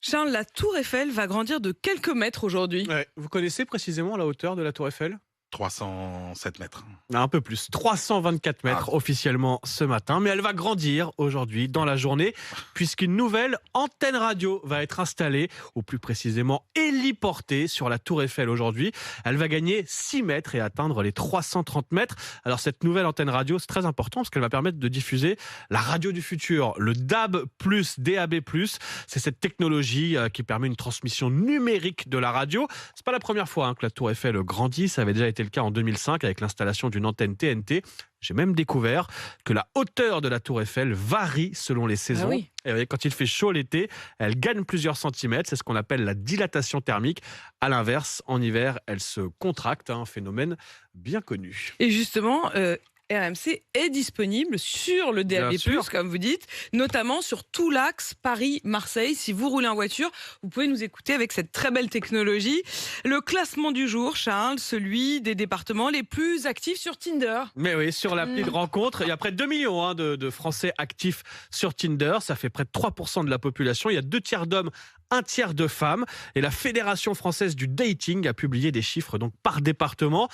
Charles, la tour Eiffel va grandir de quelques mètres aujourd'hui. Ouais. Vous connaissez précisément la hauteur de la tour Eiffel ? 307 mètres. Un peu plus, 324 mètres officiellement ce matin, mais elle va grandir aujourd'hui dans la journée puisqu'une nouvelle antenne radio va être installée, ou plus précisément héliportée sur la tour Eiffel aujourd'hui. Elle va gagner 6 mètres et atteindre les 330 mètres. Alors cette nouvelle antenne radio, c'est très important parce qu'elle va permettre de diffuser la radio du futur, le DAB+, DAB+. C'est cette technologie qui permet une transmission numérique de la radio. C'est pas la première fois que la tour Eiffel grandit, ça avait déjà été le cas en 2005 avec l'installation d'une antenne TNT. J'ai même découvert que la hauteur de la tour Eiffel varie selon les saisons. Ah oui. Et quand il fait chaud l'été, elle gagne plusieurs centimètres. C'est ce qu'on appelle la dilatation thermique. À l'inverse, en hiver, elle se contracte, un phénomène bien connu. Et justement, RMC est disponible sur le DAB+, Bien sûr. comme vous dites, notamment sur tout l'axe Paris-Marseille. Si vous roulez en voiture, vous pouvez nous écouter avec cette très belle technologie. Le classement du jour, Charles, celui des départements les plus actifs sur Tinder. Mais oui, sur l'appli de rencontre, il y a près de 2 millions de Français actifs sur Tinder. Ça fait près de 3% de la population. Il y a 2 tiers d'hommes, 1 tiers de femmes. Et la Fédération française du dating a publié des chiffres donc par département.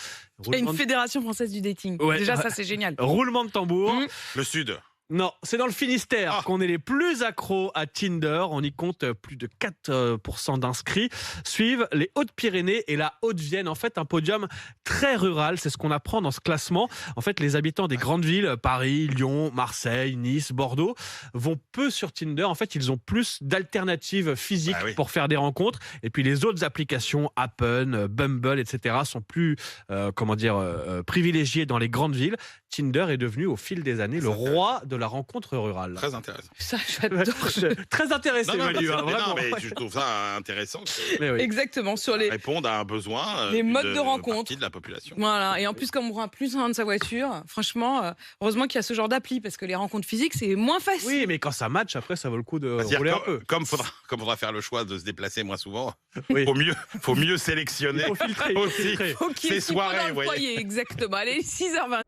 Et une fédération française du dating. Ouais. Déjà, ça, c'est génial. Roulement de tambour. Le sud. Non, c'est dans le Finistère qu'on est les plus accros à Tinder. On y compte plus de 4% d'inscrits. Suivent les Hautes-Pyrénées et la Haute-Vienne. En fait, un podium très rural. C'est ce qu'on apprend dans ce classement. En fait, les habitants des grandes villes, Paris, Lyon, Marseille, Nice, Bordeaux, vont peu sur Tinder. En fait, ils ont plus d'alternatives physiques pour faire des rencontres. Et puis, les autres applications, Happn, Bumble, etc., sont plus, privilégiées dans les grandes villes. Tinder est devenu, au fil des années, le roi de la rencontre rurale. Très intéressant. Ça, j'adore. Très intéressé, Manu, hein, vraiment. mais je trouve ça intéressant que Mais oui. Exactement, sur les répondre à un besoin Les modes de rencontre. partie de la population. Voilà, et en plus, comme on prend plus soin de sa voiture, franchement, heureusement qu'il y a ce genre d'appli, parce que les rencontres physiques, c'est moins facile. Oui, mais quand ça match, après, ça vaut le coup de C'est-à-dire rouler un peu. comme faudra faire le choix de se déplacer moins souvent, Oui. faut mieux sélectionner Il faut filtrer. aussi Faut qu'il y ait ces six points dans soirées. le Vous voyez. foyer, exactement. Allez, 6h20.